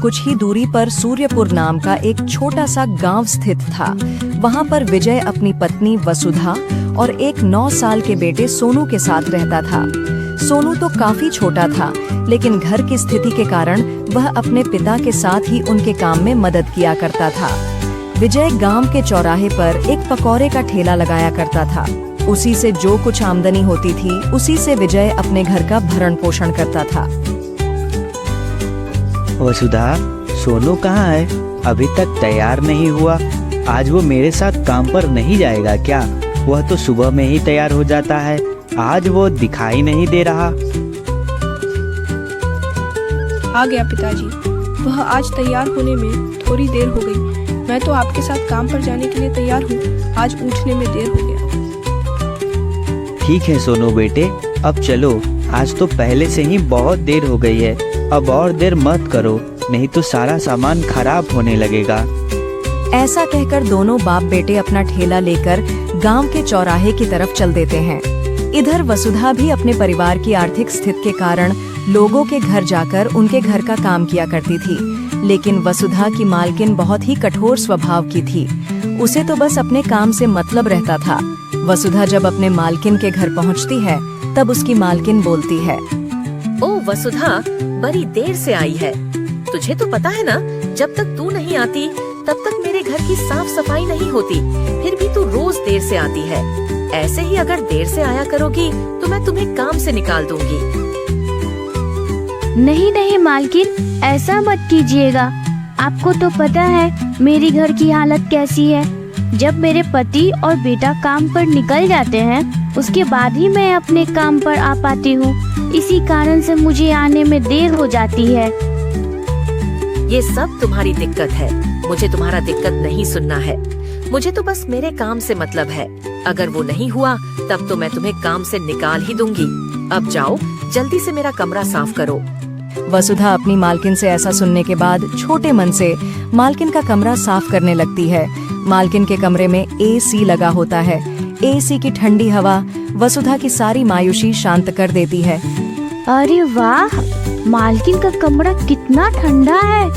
कुछ ही दूरी पर सूर्यपुर नाम का एक छोटा सा गांव स्थित था। वहां पर विजय अपनी पत्नी वसुधा और एक 9 साल के बेटे सोनू के साथ रहता था। सोनू तो काफी छोटा था, लेकिन घर की स्थिति के कारण वह अपने पिता के साथ ही उनके काम में मदद किया करता था। विजय गांव के चौराहे पर एक पकौड़े का ठेला लगाया करता था। उसी से जो कुछ आमदनी होती थी, उसी से विजय अपने घर का भरण पोषण करता था। वसुधा, सोनू कहाँ है? अभी तक तैयार नहीं हुआ। आज वो मेरे साथ काम पर नहीं जाएगा क्या? वह तो सुबह में ही तैयार हो जाता है, आज वो दिखाई नहीं दे रहा। आ गया पिताजी। वह आज तैयार होने में थोड़ी देर हो गई। मैं तो आपके साथ काम पर जाने के लिए तैयार हूँ, आज उठने में देर हो गया। ठीक है सोनू बेटे, अब चलो। आज तो पहले से ही बहुत देर हो गई है, अब और देर मत करो, नहीं तो सारा सामान खराब होने लगेगा। ऐसा कहकर दोनों बाप बेटे अपना ठेला लेकर गांव के चौराहे की तरफ चल देते हैं। इधर वसुधा भी अपने परिवार की आर्थिक स्थिति के कारण लोगों के घर जाकर उनके घर का काम किया करती थी, लेकिन वसुधा की मालकिन बहुत ही कठोर स्वभाव की थी। उसे तो बस अपने काम से मतलब रहता था। वसुधा जब अपने मालकिन के घर पहुंचती है, तब उसकी मालकिन बोलती है, ओ वसुधा, बड़ी देर से आई है। तुझे तो पता है ना, जब तक तू नहीं आती तब तक मेरे घर की साफ सफाई नहीं होती। फिर भी तू रोज देर से आती है। ऐसे ही अगर देर से आया करोगी तो मैं तुम्हें काम से निकाल दूंगी। नहीं नहीं मालकिन, ऐसा मत कीजिएगा। आपको तो पता है मेरी घर की हालत कैसी है। जब मेरे पति और बेटा काम पर निकल जाते हैं, उसके बाद ही मैं अपने काम पर आ पाती हूँ। इसी कारण से मुझे आने में देर हो जाती है। ये सब तुम्हारी दिक्कत है, मुझे तुम्हारा दिक्कत नहीं सुनना है। मुझे तो बस मेरे काम से मतलब है। अगर वो नहीं हुआ तब तो मैं तुम्हें काम से निकाल ही दूंगी। अब जाओ, जल्दी से मेरा कमरा साफ करो। वसुधा अपनी मालकिन से ऐसा सुनने के बाद छोटे मन से मालकिन का कमरा साफ करने लगती है। मालकिन के कमरे में एसी लगा होता है। एसी की ठंडी हवा वसुधा की सारी मायूसी शांत कर देती है। अरे वाह, मालकिन का कमरा कितना ठंडा है।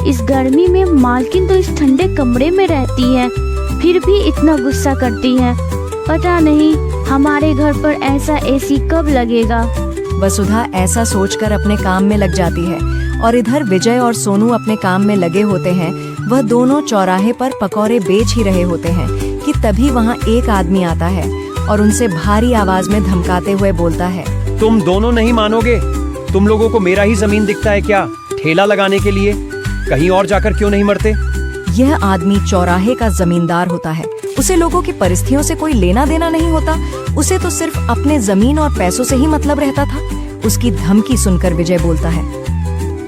इस गर्मी में मालकिन तो इस ठंडे कमरे में रहती है, फिर भी इतना गुस्सा करती है। पता नहीं हमारे घर पर ऐसा एसी कब लगेगा। वसुधा ऐसा सोचकर अपने काम में लग जाती है और इधर विजय और सोनू अपने काम में लगे होते हैं। वह दोनों चौराहे पर पकौड़े बेच ही रहे होते हैं कि तभी वहाँ एक आदमी आता है और उनसे भारी आवाज में धमकाते हुए बोलता है, तुम दोनों नहीं मानोगे, तुम लोगों को मेरा ही जमीन दिखता है क्या ठेला लगाने के लिए? कहीं और जाकर क्यों नहीं मरते? यह आदमी चौराहे का जमींदार होता है। उसे लोगों की परिस्थितियों से कोई लेना देना नहीं होता। उसे तो सिर्फ अपने जमीन और पैसों से ही मतलब रहता था। उसकी धमकी सुनकर विजय बोलता है,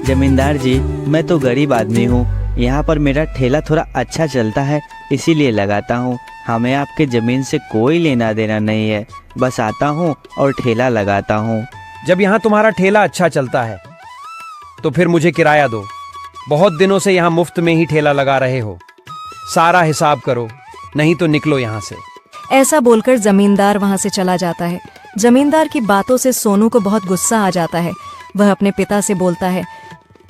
जमींदार जी, मैं तो गरीब आदमी हूँ। यहाँ पर मेरा ठेला थोड़ा अच्छा चलता है, इसीलिए लगाता हूँ। हमें आपके जमीन से कोई लेना देना नहीं है, बस आता हूँ और ठेला लगाता हूँ। जब यहाँ तुम्हारा ठेला अच्छा चलता है तो फिर मुझे किराया दो। बहुत दिनों से यहाँ मुफ्त में ही ठेला लगा रहे हो। सारा हिसाब करो, नहीं तो निकलो यहाँ से। ऐसा बोलकर जमींदार वहाँ से चला जाता है। जमींदार की बातों से सोनू को बहुत गुस्सा आ जाता है। वह अपने पिता से बोलता है,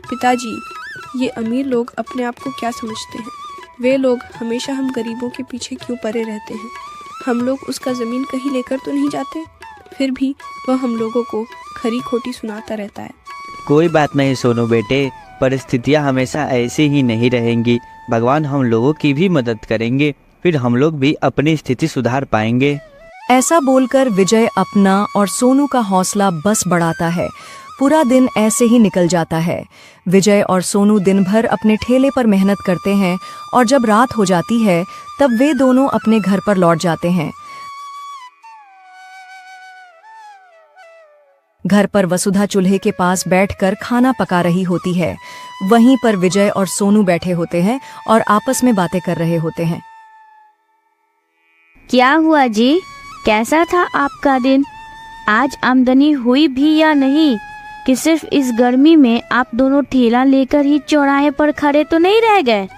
पिताजी, ये अमीर लोग अपने आप को क्या समझते हैं? वे लोग हमेशा हम गरीबों के पीछे क्यों पड़े रहते हैं? हम लोग उसका ज़मीन कहीं लेकर तो नहीं जाते, फिर भी वह हम लोगों को खरी खोटी सुनाता रहता है। कोई बात नहीं सोनू बेटे, परिस्थितियाँ हमेशा ऐसी ही नहीं रहेंगी। भगवान हम लोगों की भी मदद करेंगे, फिर हम लोग भी अपनी स्थिति सुधार पाएंगे। ऐसा बोलकर विजय अपना और सोनू का हौसला बस बढ़ाता है। पूरा दिन ऐसे ही निकल जाता है। विजय और सोनू दिन भर अपने ठेले पर मेहनत करते हैं और जब रात हो जाती है तब वे दोनों अपने घर पर लौट जाते हैं। घर पर वसुधा चूल्हे के पास बैठकर खाना पका रही होती है। वहीं पर विजय और सोनू बैठे होते हैं और आपस में बातें कर रहे होते हैं। क्या हुआ जी, कैसा था आपका दिन? आज आमदनी हुई भी या नहीं? कि सिर्फ इस गर्मी में आप दोनों ठेला लेकर ही चौराहे पर खड़े तो नहीं रह गए?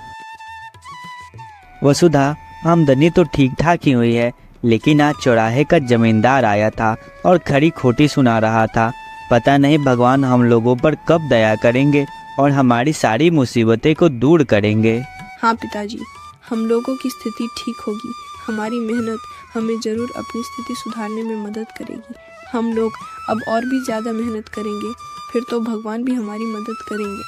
वसुधा, आमदनी तो ठीक ठाक ही हुई है, लेकिन आज चौराहे का जमींदार आया था और खरी खोटी सुना रहा था। पता नहीं भगवान हम लोगों पर कब दया करेंगे। और हमारी सारी मुसीबतें को दूर करेंगे। हाँ पिताजी, हम लोगों की स्थिति ठीक होगी। हमारी मेहनत हमें ज़रूर अपनी स्थिति सुधारने में मदद करेगी। हम लोग अब और भी ज़्यादा मेहनत करेंगे, फिर तो भगवान भी हमारी मदद करेंगे।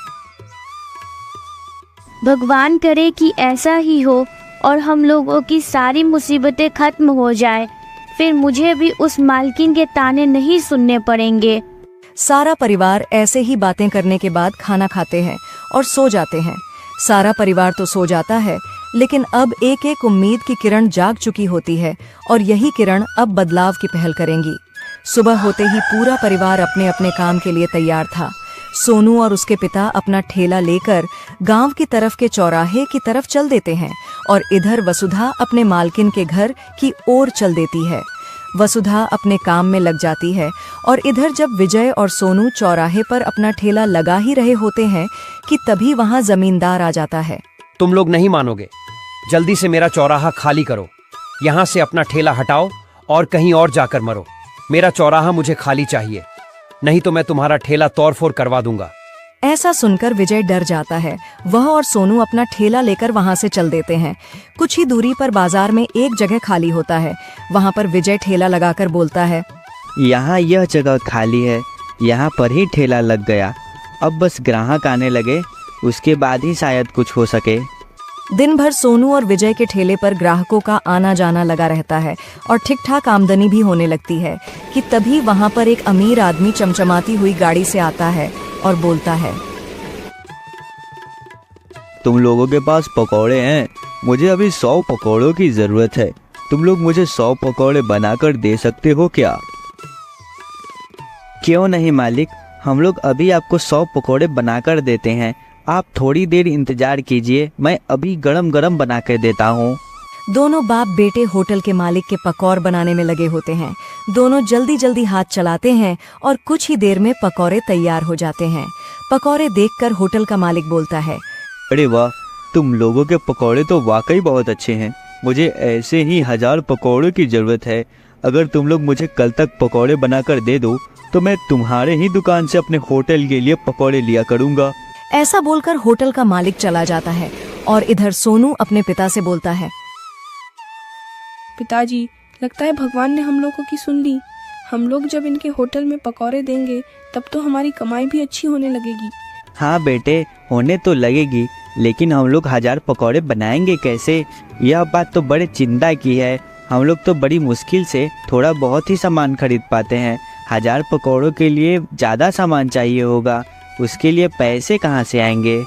भगवान करे कि ऐसा ही हो और हम लोगों की सारी मुसीबतें खत्म हो जाए, फिर मुझे भी उस मालकिन के ताने नहीं सुनने पड़ेंगे। सारा परिवार ऐसे ही बातें करने के बाद खाना खाते हैं और सो जाते हैं। सारा परिवार तो सो जाता है, लेकिन अब एक एक उम्मीद की किरण जाग चुकी होती है और यही किरण अब बदलाव की पहल करेंगी। सुबह होते ही पूरा परिवार अपने अपने काम के लिए तैयार था। सोनू और उसके पिता अपना ठेला लेकर गांव की तरफ के चौराहे की तरफ चल देते हैं और इधर वसुधा अपने मालकिन के घर की ओर चल देती है। वसुधा अपने काम में लग जाती है और इधर जब विजय और सोनू चौराहे पर अपना ठेला लगा ही रहे होते हैं कि तभी वहां जमींदार आ जाता है। तुम लोग नहीं मानोगे, जल्दी से मेरा चौराहा खाली करो। यहाँ से अपना ठेला हटाओ और कहीं और जाकर मरो। मेरा चौराहा मुझे खाली चाहिए, नहीं तो मैं तुम्हारा ठेला तोड़फोड़ करवा दूंगा। ऐसा सुनकर विजय डर जाता है। वह और सोनू अपना ठेला लेकर वहां से चल देते हैं। कुछ ही दूरी पर बाजार में एक जगह खाली होता है। वहां पर विजय ठेला लगाकर बोलता है, यहाँ यह जगह खाली है, यहाँ पर ही ठेला लग गया। अब बस ग्राहक आने लगे, उसके बाद ही शायद कुछ हो सके। दिन भर सोनू और विजय के ठेले पर ग्राहकों का आना जाना लगा रहता है और ठीक ठाक आमदनी भी होने लगती है कि तभी वहां पर एक अमीर आदमी चमचमाती हुई गाड़ी से आता है और बोलता है, तुम लोगों के पास पकौड़े हैं? मुझे अभी 100 पकौड़ों की ज़रूरत है। तुम लोग मुझे 100 पकौड़े बनाकर दे सकते हो क्या? क्यों नहीं मालिक, हम लोग अभी आपको 100 पकौड़े बनाकर देते हैं। आप थोड़ी देर इंतजार कीजिए, मैं अभी गरम गरम बना कर देता हूँ। दोनों बाप बेटे होटल के मालिक के पकौड़ बनाने में लगे होते हैं। दोनों जल्दी जल्दी हाथ चलाते हैं और कुछ ही देर में पकौड़े तैयार हो जाते हैं। पकौड़े देखकर होटल का मालिक बोलता है, अरे वाह, तुम लोगों के पकौड़े तो वाकई बहुत अच्छे हैं। मुझे ऐसे ही 1000 पकौड़ों की ज़रूरत है। अगर तुम लोग मुझे कल तक पकौड़े बनाकर दे दो तो मैं तुम्हारे ही दुकान से अपने होटल के लिए पकौड़े लिया करूँगा। ऐसा बोलकर होटल का मालिक चला जाता है और इधर सोनू अपने पिता से बोलता है, पिताजी, लगता है भगवान ने हम लोगों की सुन ली। हम लोग जब इनके होटल में पकौड़े देंगे तब तो हमारी कमाई भी अच्छी होने लगेगी। हाँ बेटे, होने तो लगेगी, लेकिन हम लोग 1000 पकौड़े बनाएंगे कैसे? यह बात तो बड़े चिंता की है। हम लोग तो बड़ी मुश्किल से थोड़ा बहुत ही सामान खरीद पाते हैं। 1000 पकौड़ों के लिए ज़्यादा सामान चाहिए होगा, उसके लिए पैसे कहाँ से आएंगे?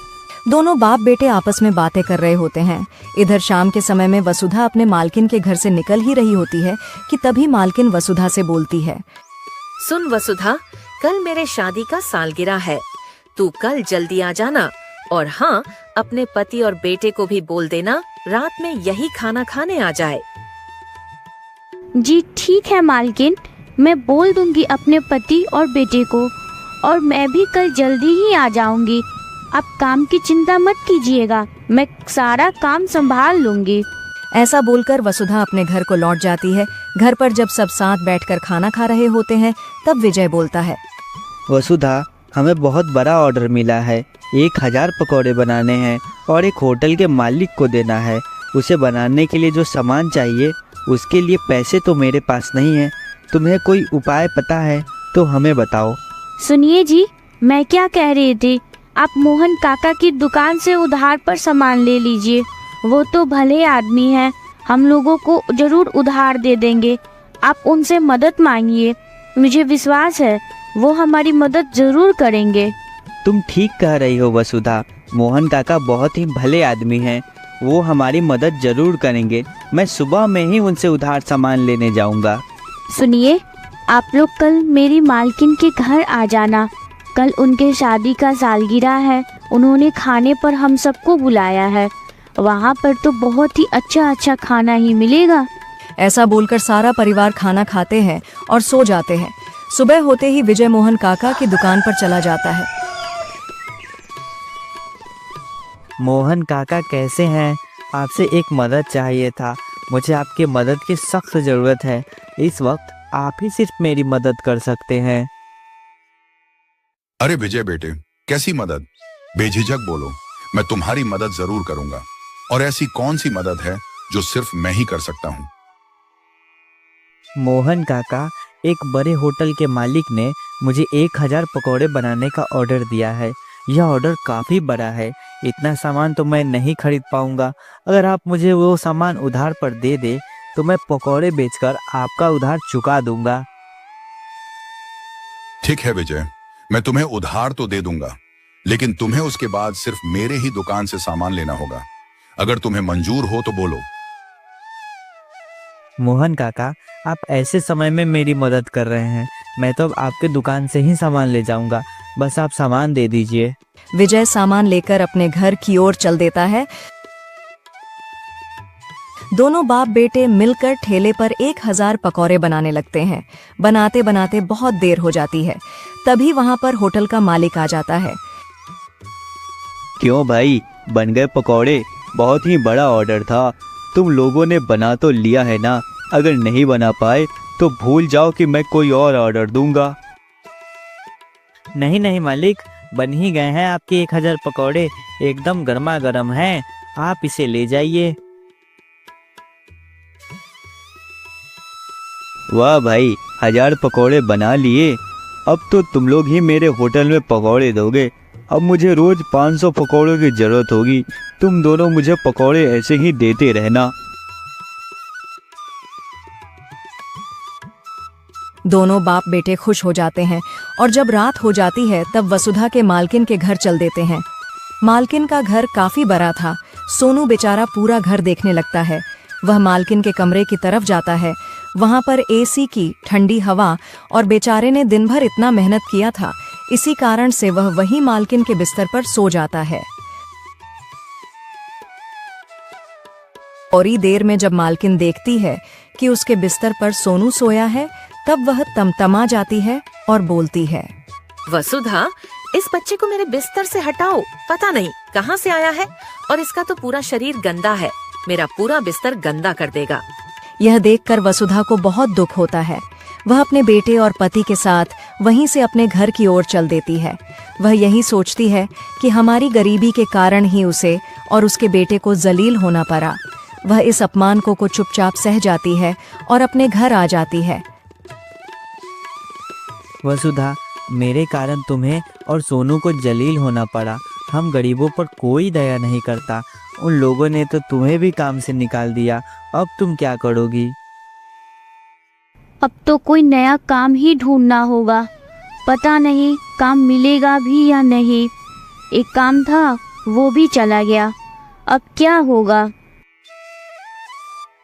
दोनों बाप बेटे आपस में बातें कर रहे होते हैं। इधर शाम के समय में वसुधा अपने मालकिन के घर से निकल ही रही होती है कि तभी मालकिन वसुधा से बोलती है, सुन वसुधा, कल मेरे शादी का सालगिरह है। तू कल जल्दी आ जाना और हाँ, अपने पति और बेटे को भी बोल देना रात में यही खाना खाने आ जाए। जी ठीक है मालकिन, मैं बोल दूंगी अपने पति और बेटे को, और मैं भी कल जल्दी ही आ जाऊंगी। आप काम की चिंता मत कीजिएगा, मैं सारा काम संभाल लूंगी। ऐसा बोलकर वसुधा अपने घर को लौट जाती है। घर पर जब सब साथ बैठकर खाना खा रहे होते हैं तब विजय बोलता है, वसुधा, हमें बहुत बड़ा ऑर्डर मिला है। 1000 पकौड़े बनाने हैं और एक होटल के मालिक को देना है। उसे बनाने के लिए जो सामान चाहिए उसके लिए पैसे तो मेरे पास नहीं है। तुम्हें कोई उपाय पता है तो हमें बताओ। सुनिए जी, मैं क्या कह रही थी, आप मोहन काका की दुकान से उधार पर सामान ले लीजिए। वो तो भले आदमी हैं, हम लोगों को जरूर उधार दे देंगे। आप उनसे मदद मांगिए, मुझे विश्वास है वो हमारी मदद जरूर करेंगे। तुम ठीक कह रही हो वसुधा, मोहन काका बहुत ही भले आदमी हैं, वो हमारी मदद जरूर करेंगे। मैं सुबह में ही उनसे उधार सामान लेने जाऊंगा। सुनिए, आप लोग कल मेरी मालकिन के घर आ जाना। कल उनके शादी का सालगिरह है, उन्होंने खाने पर हम सबको बुलाया है। वहाँ पर तो बहुत ही अच्छा खाना ही मिलेगा। ऐसा बोलकर सारा परिवार खाना खाते हैं और सो जाते हैं। सुबह होते ही विजय मोहन काका की दुकान पर चला जाता है। मोहन काका कैसे हैं? आपसे एक मदद चाहिए था। मुझे आपकी मदद की सख्त ज़रूरत है। इस वक्त आप ही सिर्फ मेरी मदद कर सकते हैं। अरे विजय बेटे, कैसी मदद? बेझिझक बोलो, मैं तुम्हारी मदद जरूर करूंगा। और ऐसी कौन सी मदद है जो सिर्फ मैं ही कर सकता हूँ? मोहन काका, एक बड़े होटल के मालिक ने मुझे 1000 पकौड़े बनाने का ऑर्डर दिया है। यह ऑर्डर काफ़ी बड़ा है, इतना सामान तो मैं नहीं खरीद पाऊंगा। अगर आप मुझे वो सामान उधार पर दे दे तो मैं पकौड़े बेचकर आपका उधार चुका दूंगा। ठीक है विजय, मैं तुम्हें उधार तो दे दूंगा, लेकिन तुम्हें उसके बाद सिर्फ मेरे ही दुकान से सामान लेना होगा। अगर तुम्हें मंजूर हो तो बोलो। मोहन काका, आप ऐसे समय में मेरी मदद कर रहे हैं। मैं तो अब आपके दुकान से ही सामान ले जाऊंगा, बस आप सामान दे दीजिए। विजय सामान लेकर अपने घर की ओर चल देता है। दोनों बाप बेटे मिलकर ठेले पर 1000 पकौड़े बनाने लगते हैं। बनाते बनाते बहुत देर हो जाती है। तभी वहां पर होटल का मालिक आ जाता है। क्यों भाई, बन गए पकौड़े? बहुत ही बड़ा ऑर्डर था, तुम लोगों ने बना तो लिया है ना। अगर नहीं बना पाए तो भूल जाओ कि मैं कोई और ऑर्डर दूंगा। नहीं नहीं मालिक, बन ही गए हैं आपके 1000 पकौड़े, एकदम गर्मा गर्म हैं, आप इसे ले जाइए। वाह भाई, 1000 पकौड़े बना लिए। अब तो तुम लोग ही मेरे होटल में पकौड़े दोगे। अब मुझे रोज 500 पकौड़ों की जरूरत होगी। तुम दोनों मुझे पकौड़े ऐसे ही देते रहना। दोनों बाप बेटे खुश हो जाते हैं और जब रात हो जाती है तब वसुधा के मालकिन के घर चल देते हैं। मालकिन का घर काफी बड़ा था। सोनू बेचारा पूरा घर देखने लगता है। वह मालकिन के कमरे की तरफ जाता है। वहां पर एसी की ठंडी हवा, और बेचारे ने दिन भर इतना मेहनत किया था, इसी कारण से वह वहीं मालकिन के बिस्तर पर सो जाता है। थोड़ी देर में जब मालकिन देखती है कि उसके बिस्तर पर सोनू सोया है, तब वह तमतमा जाती है और बोलती है, वसुधा, इस बच्चे को मेरे बिस्तर से हटाओ। पता नहीं कहाँ से आया है और इसका तो पूरा शरीर गंदा है। मेरा पूरा बिस्तर गंदा कर देगा। यह देखकर वसुधा को बहुत दुख होता है। वह अपने बेटे और पति के साथ वहीं से अपने घर की ओर चल देती है। वह यही सोचती है कि हमारी गरीबी के कारण ही उसे और उसके बेटे को जलील होना पड़ा। वह इस अपमान को चुपचाप सह जाती है और अपने घर आ जाती है। वसुधा, मेरे कारण तुम्हें और सोनू को जलील होना पड़ा। हम गरीबों पर कोई दया नहीं करता। उन लोगों ने तो तुम्हें भी काम से निकाल दिया। अब तुम क्या करोगी? अब तो कोई नया काम ही ढूंढना होगा। पता नहीं काम मिलेगा भी या नहीं। एक काम था वो भी चला गया। अब क्या होगा?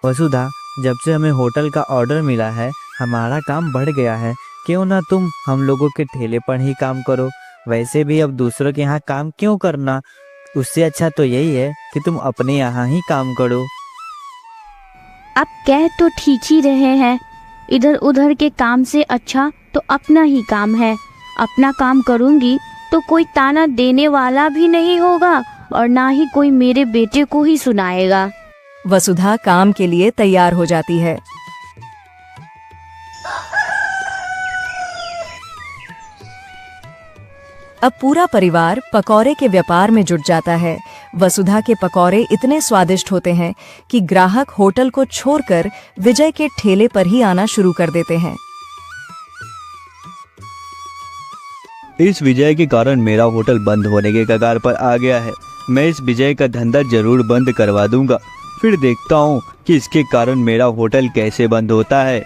वसुधा, जब से हमें होटल का ऑर्डर मिला है, हमारा काम बढ़ गया है। क्यों ना तुम हम लोगों के ठेले पर ही काम करो। वैसे भी अब दूसरों के यहाँ काम क्यों करना? उससे अच्छा तो यही है कि तुम अपने यहाँ ही काम करो। आप कह तो ठीक ही रहे हैं। इधर उधर के काम से अच्छा तो अपना ही काम है। अपना काम करूंगी तो कोई ताना देने वाला भी नहीं होगा और ना ही कोई मेरे बेटे को ही सुनाएगा। वसुधा काम के लिए तैयार हो जाती है। अब पूरा परिवार पकौड़े के व्यापार में जुट जाता है। वसुधा के पकौड़े इतने स्वादिष्ट होते हैं कि ग्राहक होटल को छोड़कर विजय के ठेले पर ही आना शुरू कर देते हैं। इस विजय के कारण मेरा होटल बंद होने के कगार पर आ गया है। मैं इस विजय का धंधा जरूर बंद करवा दूंगा। फिर देखता हूँ कि इसके कारण मेरा होटल कैसे बंद होता है।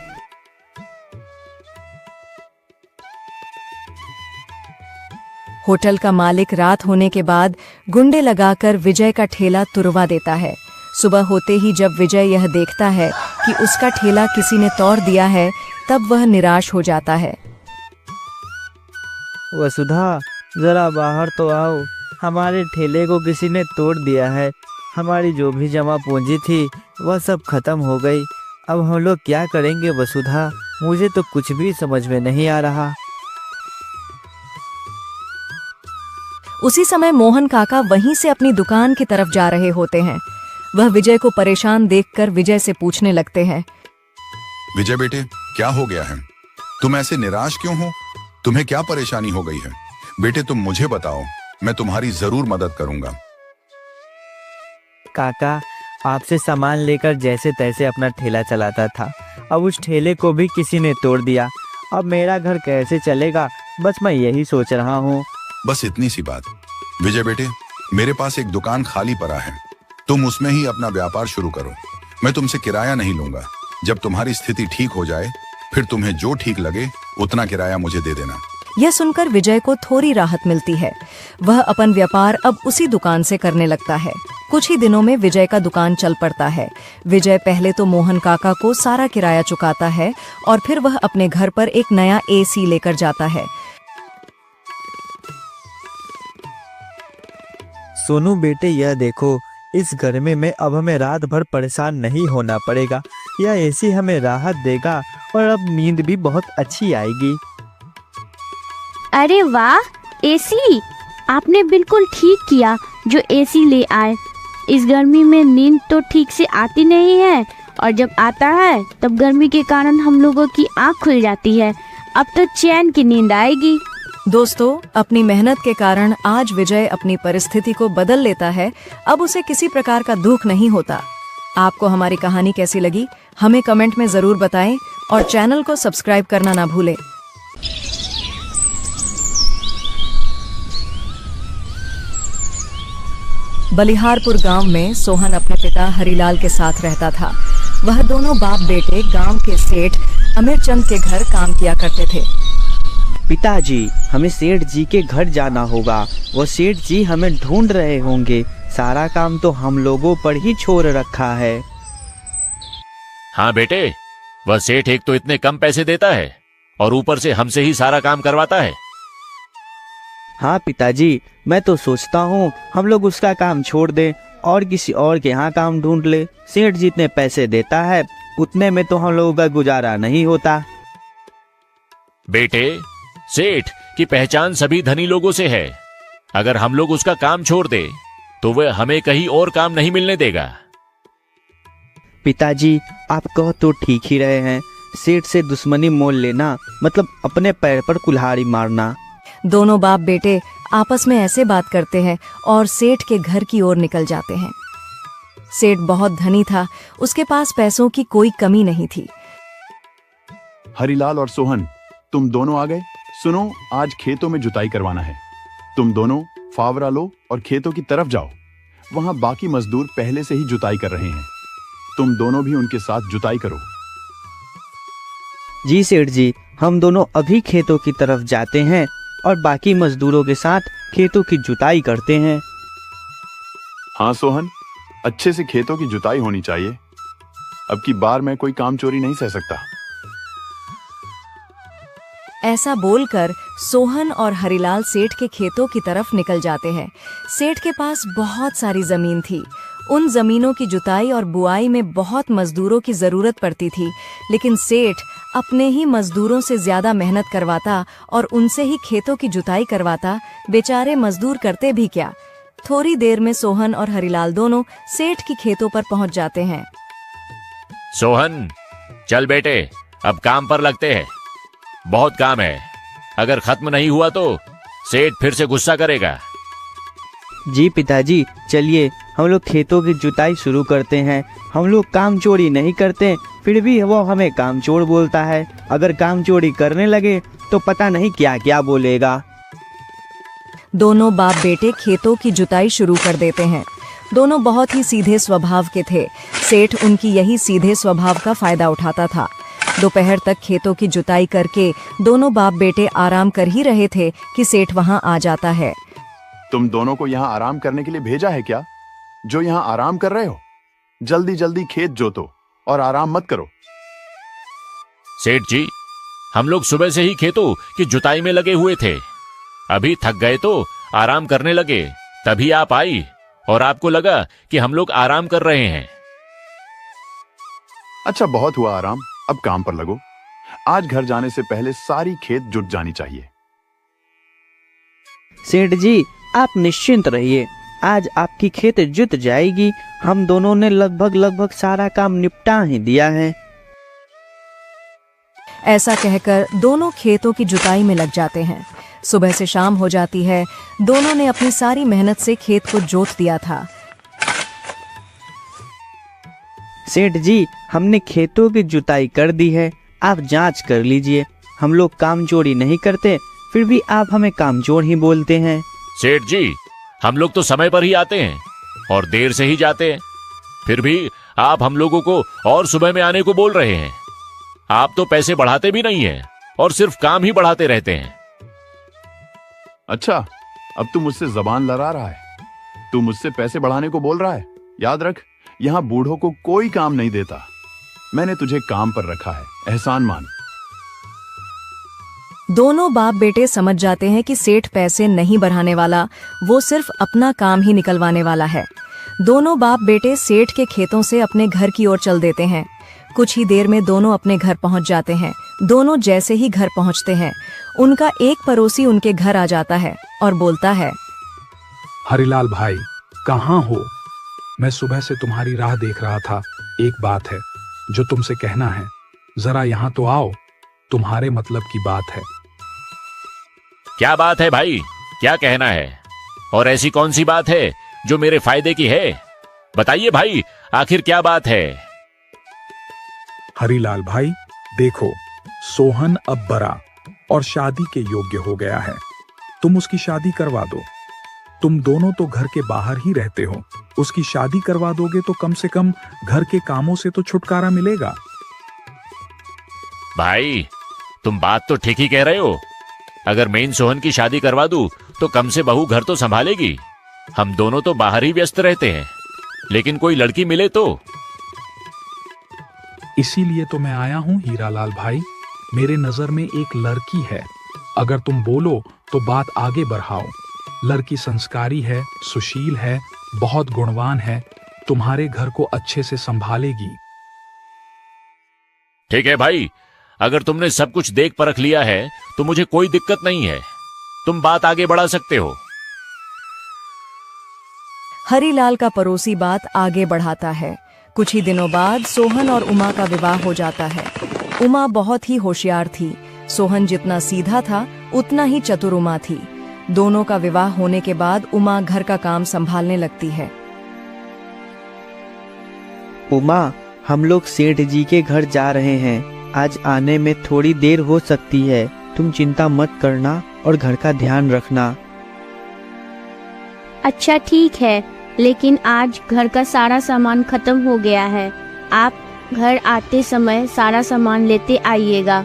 होटल का मालिक रात होने के बाद गुंडे लगाकर विजय का ठेला तुड़वा देता है। सुबह होते ही जब विजय यह देखता है कि उसका ठेला किसी ने तोड़ दिया है, तब वह निराश हो जाता है। वसुधा, जरा बाहर तो आओ। हमारे ठेले को किसी ने तोड़ दिया है। हमारी जो भी जमा पूंजी थी वह सब खत्म हो गई। अब हम लोग क्या करेंगे वसुधा? मुझे तो कुछ भी समझ में नहीं आ रहा। उसी समय मोहन काका वहीं से अपनी दुकान की तरफ जा रहे होते हैं। वह विजय को परेशान देखकर विजय से पूछने लगते हैं, विजय बेटे, क्या हो गया है? तुम ऐसे निराश क्यों हो? तुम्हें क्या परेशानी हो गई है? बेटे तुम मुझे बताओ, मैं तुम्हारी जरूर मदद करूंगा। काका, आपसे सामान लेकर जैसे तैसे अपना ठेला चलाता था, अब उस ठेले को भी किसी ने तोड़ दिया। अब मेरा घर कैसे चलेगा, बस मैं यही सोच रहा हूँ। बस इतनी सी बात। विजय बेटे, मेरे पास एक दुकान खाली पड़ा है, तुम उसमें ही अपना व्यापार शुरू करो। मैं तुमसे किराया नहीं लूंगा। जब तुम्हारी स्थिति ठीक हो जाए, फिर तुम्हें जो ठीक लगे उतना किराया मुझे दे देना। यह सुनकर विजय को थोड़ी राहत मिलती है। वह अपन व्यापार अब उसी दुकान से करने लगता है। कुछ ही दिनों में विजय का दुकान चल पड़ता है। विजय पहले तो मोहन काका को सारा किराया चुकाता है और फिर वह अपने घर पर एक नया एसी लेकर जाता है। सोनू बेटे, यह देखो, इस गर्मी में अब हमें रात भर परेशान नहीं होना पड़ेगा। यह एसी हमें राहत देगा और अब नींद भी बहुत अच्छी आएगी। अरे वाह, एसी! आपने बिल्कुल ठीक किया जो एसी ले आए। इस गर्मी में नींद तो ठीक से आती नहीं है और जब आता है तब गर्मी के कारण हम लोगों की आँख खुल जाती है। अब तो चैन की नींद आएगी। दोस्तों, अपनी मेहनत के कारण आज विजय अपनी परिस्थिति को बदल लेता है। अब उसे किसी प्रकार का दुख नहीं होता। आपको हमारी कहानी कैसी लगी, हमें कमेंट में जरूर बताएं और चैनल को सब्सक्राइब करना ना भूलें। बलिहारपुर गांव में सोहन अपने पिता हरिलाल के साथ रहता था। वह दोनों बाप बेटे गांव के सेठ अमीरचंद के घर काम किया करते थे। पिताजी, हमें सेठ जी के घर जाना होगा। वो सेठ जी हमें ढूंढ रहे होंगे। सारा काम तो हम लोगों पर ही छोड़ रखा है। हाँ बेटे, वह सेठ एक तो इतने कम पैसे देता है और ऊपर से हमसे ही सारा काम करवाता है। हाँ पिताजी, मैं तो सोचता हूँ हम लोग उसका काम छोड़ दें और किसी और के यहाँ काम ढूंढ ले। सेठ जितने पैसे देता है उतने में तो हम लोगों का गुजारा नहीं होता। बेटे, सेठ की पहचान सभी धनी लोगों से है। अगर हम लोग उसका काम छोड़ दे तो वह हमें कहीं और काम नहीं मिलने देगा। पिताजी, आप कहो तो ठीक ही रहे हैं। सेठ से दुश्मनी मोल लेना मतलब अपने पैर पर कुल्हाड़ी मारना। दोनों बाप बेटे आपस में ऐसे बात करते हैं और सेठ के घर की ओर निकल जाते हैं। सेठ बहुत धनी था, उसके पास पैसों की कोई कमी नहीं थी। हरिलाल और सोहन, तुम दोनों आ गए। सुनो, आज खेतों में जुताई करवाना है। तुम दोनों फावड़ा लो और खेतों की तरफ जाओ। वहां बाकी मजदूर पहले से ही जुताई कर रहे हैं। तुम दोनों भी उनके साथ जुताई करो। जी सेठ जी, हम दोनों अभी खेतों की तरफ जाते हैं और बाकी मजदूरों के साथ खेतों की जुताई करते हैं। हाँ सोहन, अच्छे से खेतों की जुताई होनी चाहिए। अब की बार मैं कोई काम चोरी नहीं सह सकता। ऐसा बोलकर सोहन और हरिलाल सेठ के खेतों की तरफ निकल जाते हैं। सेठ के पास बहुत सारी जमीन थी। उन जमीनों की जुताई और बुआई में बहुत मजदूरों की जरूरत पड़ती थी, लेकिन सेठ अपने ही मजदूरों से ज्यादा मेहनत करवाता और उनसे ही खेतों की जुताई करवाता। बेचारे मजदूर करते भी क्या। थोड़ी देर में सोहन और हरिलाल दोनों सेठ की खेतों पर पहुंच जाते हैं। सोहन, चल बेटे, अब काम पर लगते हैं। बहुत काम है। अगर खत्म नहीं हुआ तो सेठ फिर से गुस्सा करेगा। जी पिताजी, चलिए हम लोग खेतों की जुताई शुरू करते हैं। हम लोग काम चोरी नहीं करते, फिर भी वो हमें काम चोर बोलता है। अगर काम चोरी करने लगे तो पता नहीं क्या क्या बोलेगा। दोनों बाप बेटे खेतों की जुताई शुरू कर देते हैं। दोनों बहुत ही सीधे स्वभाव के थे। सेठ उनकी यही सीधे स्वभाव का फायदा उठाता था। दोपहर तक खेतों की जुताई करके दोनों बाप बेटे आराम कर ही रहे थे कि सेठ वहां आ जाता है। तुम दोनों को यहाँ आराम करने के लिए भेजा है क्या? जो यहाँ आराम कर रहे हो, जल्दी जल्दी खेत जोतो और आराम मत करो। सेठ जी, हम लोग सुबह से ही खेतों की जुताई में लगे हुए थे। अभी थक गए तो आराम करने लगे, तभी आप आई और आपको लगा कि हम लोग आराम कर रहे हैं। अच्छा, बहुत हुआ आराम, अब काम पर लगो। आज घर जाने से पहले सारी खेत जुट जानी चाहिए। सेठ जी, आप निश्चिंत रहिए, आज आपकी खेत जुट जाएगी। हम दोनों ने लगभग सारा काम निपटा ही दिया है। ऐसा कहकर दोनों खेतों की जुताई में लग जाते हैं। सुबह से शाम हो जाती है। दोनों ने अपनी सारी मेहनत से खेत को जोत दिया था। सेठ जी, हमने खेतों की जुताई कर दी है, आप जांच कर लीजिए। हम लोग काम चोरी नहीं करते, फिर भी आप हमें कामचोर ही बोलते हैं। सेठ जी, हम लोग तो समय पर ही आते हैं और देर से ही जाते हैं, फिर भी आप हम लोगों को और सुबह में आने को बोल रहे हैं। आप तो पैसे बढ़ाते भी नहीं हैं और सिर्फ काम ही बढ़ाते रहते हैं। अच्छा, अब तू मुझसे जबान लड़ा रहा है। तू मुझसे पैसे बढ़ाने को बोल रहा है। याद रख, यहाँ बूढ़ों को कोई काम नहीं देता। मैंने तुझे काम पर रखा है, एहसान मान। दोनों बाप बेटे समझ जाते हैं कि सेठ पैसे नहीं बढ़ाने वाला, वो सिर्फ अपना काम ही निकलवाने वाला है। दोनों बाप बेटे सेठ के खेतों से अपने घर की ओर चल देते हैं। कुछ ही देर में दोनों अपने घर पहुंच जाते हैं। दोनों जैसे ही घर पहुंचते हैं, उनका एक पड़ोसी उनके घर आ जाता है और बोलता है, हरिलाल भाई, कहाँ हो? मैं सुबह से तुम्हारी राह देख रहा था। एक बात है जो तुमसे कहना है, जरा यहाँ तो आओ, तुम्हारे मतलब की बात है। क्या बात है भाई, क्या कहना है? और ऐसी कौन सी बात है जो मेरे फायदे की है? बताइए भाई, आखिर क्या बात है? हरिलाल भाई, देखो, सोहन अब बड़ा और शादी के योग्य हो गया है। तुम उसकी शादी करवा दो। तुम दोनों तो घर के बाहर ही रहते हो। उसकी शादी करवा दोगे तो कम से कम घर के कामों से तो छुटकारा मिलेगा। भाई, तुम बात तो ठीक ही कह रहे हो। अगर मैं इन सोहन की शादी करवा दूं तो कम से बहू घर तो संभालेगी। हम दोनों तो बाहर ही व्यस्त रहते हैं, लेकिन कोई लड़की मिले तो। इसीलिए तो मैं आया हूँ हीरालाल भाई। मेरे नजर में एक लड़की है। अगर तुम बोलो तो बात आगे बढ़ाओ। लड़की संस्कारी है, सुशील है, बहुत गुणवान है, तुम्हारे घर को अच्छे से संभालेगी। ठीक है भाई, अगर तुमने सब कुछ देख परख लिया है तो मुझे कोई दिक्कत नहीं है। तुम बात आगे बढ़ा सकते हो। हरिलाल का पड़ोसी बात आगे बढ़ाता है। कुछ ही दिनों बाद सोहन और उमा का विवाह हो जाता है। उमा बहुत ही होशियार थी। सोहन जितना सीधा था, उतना ही चतुर उमा थी। दोनों का विवाह होने के बाद उमा घर का काम संभालने लगती है। उमा, हम लोग सेठ जी के घर जा रहे हैं। आज आने में थोड़ी देर हो सकती है। तुम चिंता मत करना और घर का ध्यान रखना। अच्छा ठीक है, लेकिन आज घर का सारा सामान खत्म हो गया है। आप घर आते समय सारा सामान लेते आइएगा।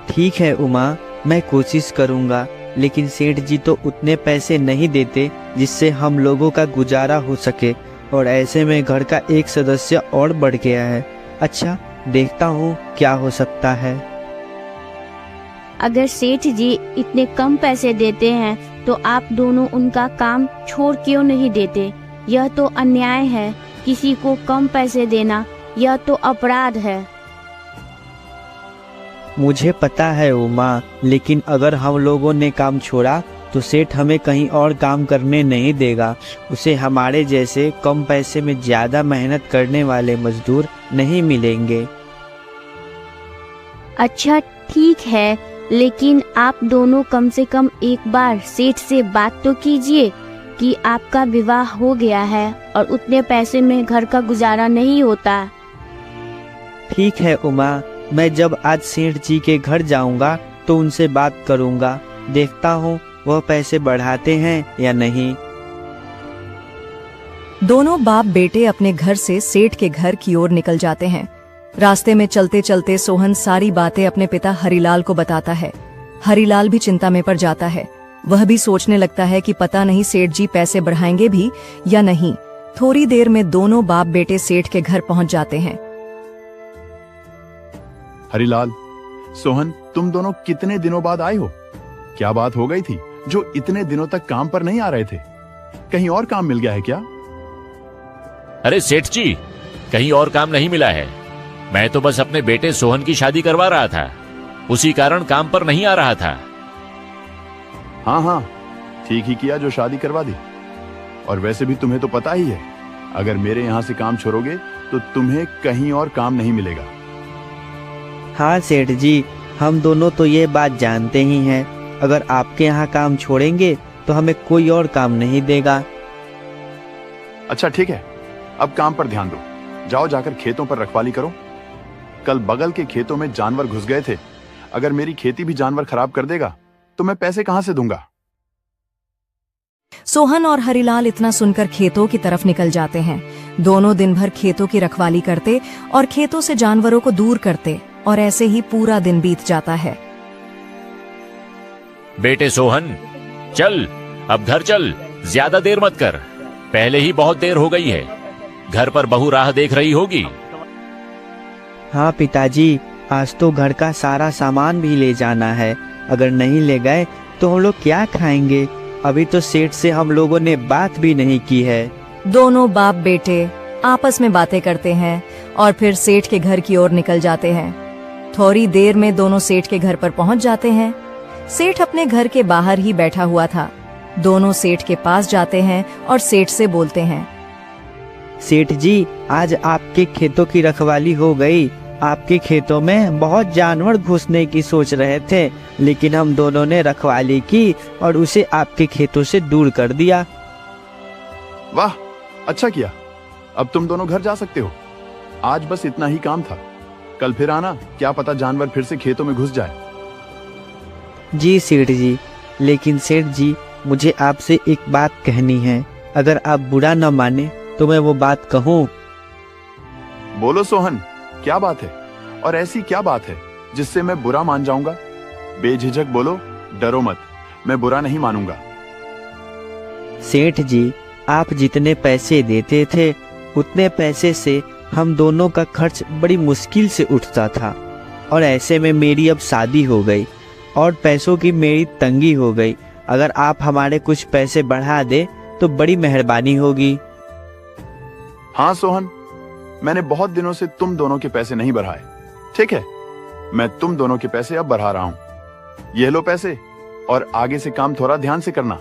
ठीक है उमा, मैं कोशिश करूंगा, लेकिन सेठ जी तो उतने पैसे नहीं देते जिससे हम लोगों का गुजारा हो सके, और ऐसे में घर का एक सदस्य और बढ़ गया है। अच्छा, देखता हूँ क्या हो सकता है। अगर सेठ जी इतने कम पैसे देते हैं तो आप दोनों उनका काम छोड़ क्यों नहीं देते? यह तो अन्याय है। किसी को कम पैसे देना यह तो अपराध है। मुझे पता है उमा, लेकिन अगर हम लोगों ने काम छोड़ा तो सेठ हमें कहीं और काम करने नहीं देगा। उसे हमारे जैसे कम पैसे में ज्यादा मेहनत करने वाले मजदूर नहीं मिलेंगे। अच्छा ठीक है, लेकिन आप दोनों कम से कम एक बार सेठ से बात तो कीजिए कि आपका विवाह हो गया है और उतने पैसे में घर का गुजारा नहीं होता। ठीक है उमा, मैं जब आज सेठ जी के घर जाऊंगा तो उनसे बात करूंगा। देखता हूँ वह पैसे बढ़ाते हैं या नहीं। दोनों बाप बेटे अपने घर से सेठ के घर की ओर निकल जाते हैं। रास्ते में चलते चलते सोहन सारी बातें अपने पिता हरिलाल को बताता है। हरिलाल भी चिंता में पड़ जाता है। वह भी सोचने लगता है कि पता नहीं सेठ जी पैसे बढ़ाएंगे भी या नहीं। थोड़ी देर में दोनों बाप बेटे सेठ के घर पहुंच जाते हैं। हरिलाल, सोहन, तुम दोनों कितने दिनों बाद आए हो? क्या बात हो गई थी जो इतने दिनों तक काम पर नहीं आ रहे थे? कहीं और काम मिल गया है क्या? अरे सेठ जी, कहीं और काम नहीं मिला है। मैं तो बस अपने बेटे सोहन की शादी करवा रहा था, उसी कारण काम पर नहीं आ रहा था। हाँ हाँ, ठीक ही किया जो शादी करवा दी। और वैसे भी तुम्हें तो पता ही है, अगर मेरे यहाँ से काम छोड़ोगे तो तुम्हें कहीं और काम नहीं मिलेगा। हाँ सेठ जी, हम दोनों तो ये बात जानते ही हैं, अगर आपके यहाँ काम छोड़ेंगे तो हमें कोई और काम नहीं देगा। अच्छा ठीक है, अब काम पर ध्यान दो। जाओ जाकर खेतों पर रखवाली करो। कल बगल के खेतों में जानवर घुस गए थे। अगर मेरी खेती भी जानवर खराब कर देगा तो मैं पैसे कहां से दूंगा। सोहन और हरिलाल इतना सुनकर खेतों की तरफ निकल जाते हैं। दोनों दिन भर खेतों की रखवाली करते और खेतों से जानवरों को दूर करते, और ऐसे ही पूरा दिन बीत जाता है। बेटे सोहन, चल अब घर चल, ज्यादा देर मत कर, पहले ही बहुत देर हो गई है। घर पर बहू राह देख रही होगी। हाँ पिताजी, आज तो घर का सारा सामान भी ले जाना है। अगर नहीं ले गए तो हम लोग क्या खाएंगे? अभी तो सेठ से हम लोगों ने बात भी नहीं की है। दोनों बाप बेटे आपस में बातें करते हैं और फिर सेठ के घर की ओर निकल जाते हैं। थोड़ी देर में दोनों सेठ के घर पर पहुंच जाते हैं। सेठ अपने घर के बाहर ही बैठा हुआ था। दोनों सेठ के पास जाते हैं और सेठ से बोलते हैं, सेठ जी, आज आपके खेतों की रखवाली हो गई। आपके खेतों में बहुत जानवर घुसने की सोच रहे थे, लेकिन हम दोनों ने रखवाली की और उसे आपके खेतों से दूर कर दिया। वाह, अच्छा किया। अब तुम दोनों घर जा सकते हो। आज बस इतना ही काम था। कल फिर आना, क्या पता जानवर फिर से खेतों में घुस जाए। जी सेठ जी, लेकिन सेठ जी, मुझे आपसे एक बात कहनी है। अगर आप बुरा न माने तो मैं वो बात कहूँ। बोलो सोहन, क्या बात है? और ऐसी क्या बात है जिससे मैं बुरा मान जाऊंगा? बेझिझक बोलो, डरो मत, मैं बुरा नहीं मानूंगा। सेठ जी, आप जितने पैसे देते थे उतने पैसे से हम दोनों का खर्च बड़ी मुश्किल से उठता था, और ऐसे में मेरी अब शादी हो गई और पैसों की मेरी तंगी हो गई। अगर आप हमारे कुछ पैसे बढ़ा दे तो बड़ी मेहरबानी होगी। हाँ सोहन, मैंने बहुत दिनों से तुम दोनों के पैसे नहीं बढ़ाए। ठीक है, मैं तुम दोनों के पैसे अब बढ़ा रहा हूँ। ये लो पैसे, और आगे से काम थोड़ा ध्यान से करना।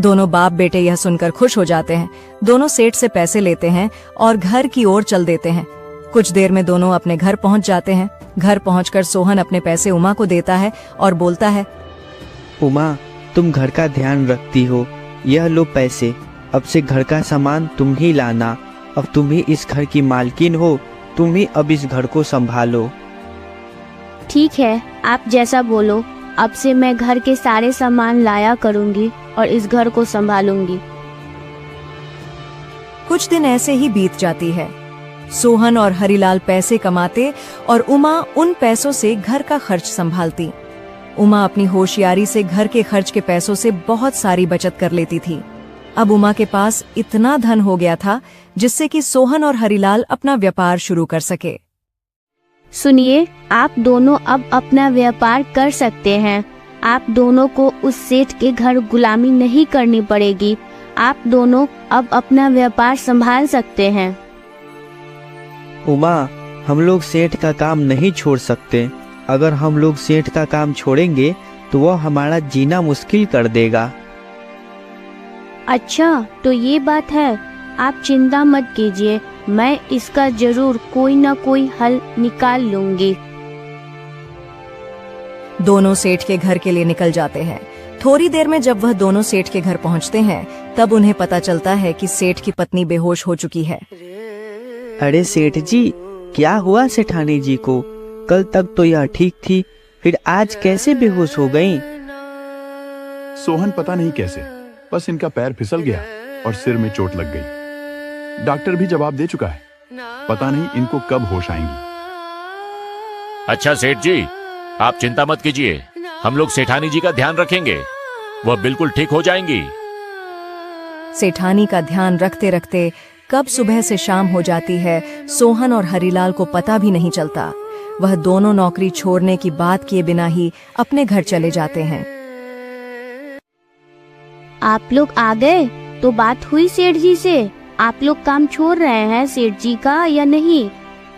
दोनों बाप बेटे यह सुनकर खुश हो जाते हैं। दोनों सेठ से पैसे लेते हैं और घर की ओर चल देते हैं। कुछ देर में दोनों अपने घर पहुंच जाते हैं। घर पहुंचकर सोहन अपने पैसे उमा को देता है और बोलता है, उमा, तुम घर का ध्यान रखती हो, यह लो पैसे। अब से घर का सामान तुम ही लाना। अब तुम ही इस घर की मालकिन हो, तुम ही अब इस घर को संभालो। ठीक है, आप जैसा बोलो। अब से मैं घर के सारे सामान लाया करूंगी और इस घर को संभालूंगी। कुछ दिन ऐसे ही बीत जाती है। सोहन और हरिलाल पैसे कमाते और उमा उन पैसों से घर का खर्च संभालती। उमा अपनी होशियारी से घर के खर्च के पैसों से बहुत सारी बचत कर लेती थी। अब उमा के पास इतना धन हो गया था जिससे कि सोहन और हरिलाल अपना व्यापार शुरू कर सके। सुनिए, आप दोनों अब अपना व्यापार कर सकते हैं। आप दोनों को उस सेठ के घर गुलामी नहीं करनी पड़ेगी। आप दोनों अब अपना व्यापार संभाल सकते हैं। उमा, हम लोग सेठ का काम नहीं छोड़ सकते। अगर हम लोग सेठ का काम छोड़ेंगे तो वह हमारा जीना मुश्किल कर देगा। अच्छा, तो ये बात है। आप चिंता मत कीजिए, मैं इसका जरूर कोई न कोई हल निकाल लूंगी। दोनों सेठ के घर के लिए निकल जाते हैं। थोड़ी देर में जब वह दोनों सेठ के घर पहुंचते हैं, तब उन्हें पता चलता है कि सेठ की पत्नी बेहोश हो चुकी है। अरे सेठ जी, क्या हुआ सेठानी जी को? कल तक तो यह ठीक थी, फिर आज कैसे बेहोश हो गईं? सोहन, पता नहीं कैसे, बस इनका पैर फिसल गया और सिर में चोट लग गई। डॉक्टर भी जवाब दे चुका है, पता नहीं इनको कब होश आएंगी। अच्छा सेठ जी, आप चिंता मत कीजिए, हम लोग सेठानी जी का ध्यान रखेंगे, वह बिल्कुल ठीक हो जाएंगी। सेठानी का ध्यान रखते रखते कब सुबह से शाम हो जाती है, सोहन और हरिलाल को पता भी नहीं चलता। वह दोनों नौकरी छोड़ने की बात किए बिना ही अपने घर चले जाते हैं। आप लोग आ गए? तो बात हुई सेठ जी से? आप लोग काम छोड़ रहे हैं सेठ जी का या नहीं?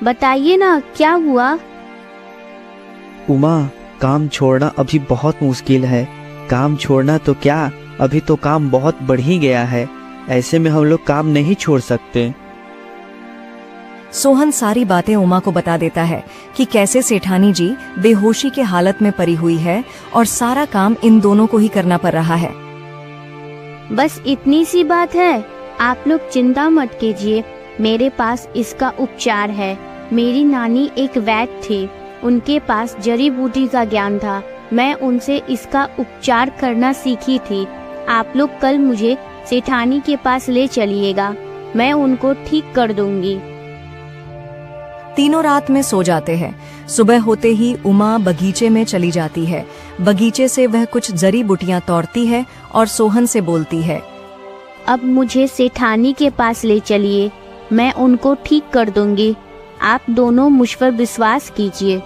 बताइए ना, क्या हुआ? उमा, काम छोड़ना अभी बहुत मुश्किल है। काम छोड़ना तो क्या, अभी तो काम बहुत बढ़ ही गया है। ऐसे में हम लोग काम नहीं छोड़ सकते। सोहन सारी बातें उमा को बता देता है कि कैसे सेठानी जी बेहोशी के हालत में पड़ी हुई है और सारा काम इन दोनों को ही करना पड़ रहा है। बस इतनी सी बात है, आप लोग चिंता मत कीजिए, मेरे पास इसका उपचार है। मेरी नानी एक वैद्य थी, उनके पास जड़ी बूटी का ज्ञान था, मैं उनसे इसका उपचार करना सीखी थी। आप लोग कल मुझे सेठानी के पास ले चलिएगा, मैं उनको ठीक कर दूंगी। तीनों रात में सो जाते हैं। सुबह होते ही उमा बगीचे में चली जाती है। बगीचे से वह कुछ जड़ी बूटियां तोड़ती है और सोहन से बोलती है, अब मुझे सेठानी के पास ले चलिए, मैं उनको ठीक कर दूंगी। आप दोनों मुझ पर विश्वास कीजिए।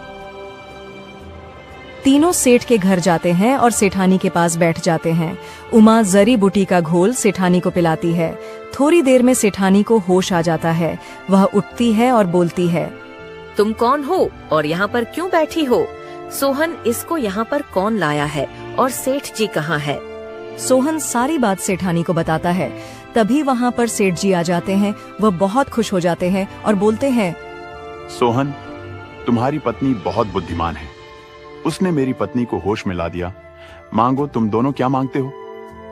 तीनों सेठ के घर जाते हैं और सेठानी के पास बैठ जाते हैं। उमा जड़ी बूटी का घोल सेठानी को पिलाती है। थोड़ी देर में सेठानी को होश आ जाता है। वह उठती है और बोलती है, तुम कौन हो और यहाँ पर क्यों बैठी हो? सोहन, इसको यहाँ पर कौन लाया है और सेठ जी कहाँ है? सोहन सारी बात सेठानी को बताता है। तभी वहाँ पर सेठ जी आ जाते हैं। वह बहुत खुश हो जाते हैं और बोलते हैं, सोहन, तुम्हारी पत्नी बहुत बुद्धिमान है, उसने मेरी पत्नी को होश में ला दिया। मांगो, तुम दोनों क्या मांगते हो?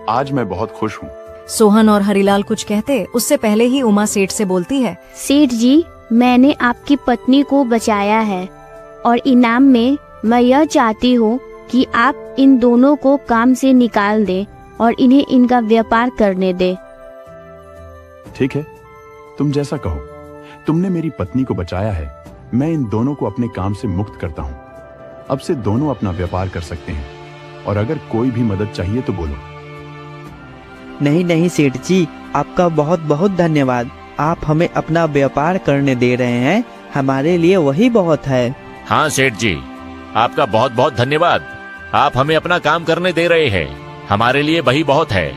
आज मैं बहुत खुश हूँ। सोहन और हरिलाल कुछ कहते उससे पहले ही उमा सेठ से बोलती है, सेठ जी, मैंने आपकी पत्नी को बचाया है और इनाम में मैं यह चाहती हूँ कि आप इन दोनों को काम से निकाल दें और इन्हें इनका व्यापार करने दें। ठीक है, तुम जैसा कहो। तुमने मेरी पत्नी को बचाया है, मैं इन दोनों को अपने काम से मुक्त करता हूँ। अब से दोनों अपना व्यापार कर सकते हैं और अगर कोई भी मदद चाहिए तो बोलो। नहीं नहीं सेठ जी, आपका बहुत बहुत धन्यवाद। आप हमें अपना व्यापार करने दे रहे हैं, हमारे लिए वही बहुत है। हाँ सेठ जी, आपका बहुत बहुत धन्यवाद। आप हमें अपना काम करने दे रहे हैं, हमारे लिए वही बहुत है।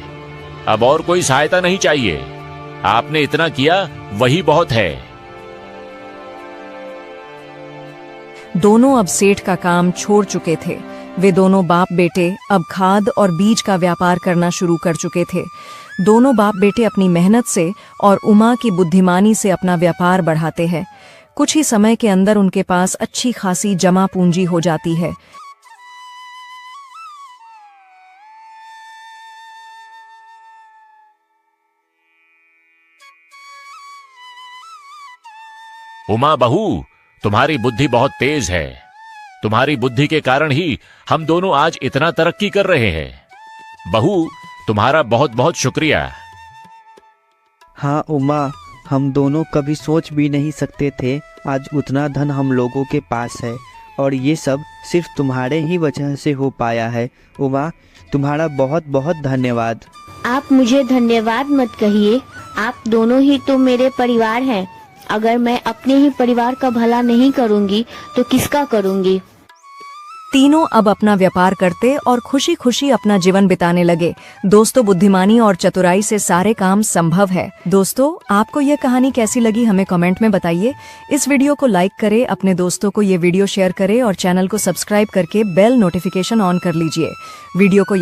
अब और कोई सहायता नहीं चाहिए, आपने इतना किया वही बहुत है। दोनों अब सेठ का काम छोड़ चुके थे। वे दोनों बाप बेटे अब खाद और बीज का व्यापार करना शुरू कर चुके थे। दोनों बाप बेटे अपनी मेहनत से और उमा की बुद्धिमानी से अपना व्यापार बढ़ाते हैं। कुछ ही समय के अंदर उनके पास अच्छी खासी जमा पूंजी हो जाती है। उमा बहू, तुम्हारी बुद्धि बहुत तेज है। तुम्हारी बुद्धि के कारण ही हम दोनों आज इतना तरक्की कर रहे हैं। बहू, तुम्हारा बहुत बहुत शुक्रिया। हाँ उमा, हम दोनों कभी सोच भी नहीं सकते थे आज उतना धन हम लोगों के पास है, और ये सब सिर्फ तुम्हारे ही वजह से हो पाया है। उमा, तुम्हारा बहुत बहुत धन्यवाद। आप मुझे धन्यवाद मत कहिए, आप दोनों ही तो मेरे परिवार हैं। अगर मैं अपने ही परिवार का भला नहीं करूंगी तो किसका करूंगी? तीनों अब अपना व्यापार करते और खुशी खुशी अपना जीवन बिताने लगे। दोस्तों, बुद्धिमानी और चतुराई से सारे काम संभव है। दोस्तों, आपको यह कहानी कैसी लगी हमें कमेंट में बताइए। इस वीडियो को लाइक करें, अपने दोस्तों को ये वीडियो शेयर करें और चैनल को सब्सक्राइब करके बेल नोटिफिकेशन ऑन कर लीजिए। वीडियो को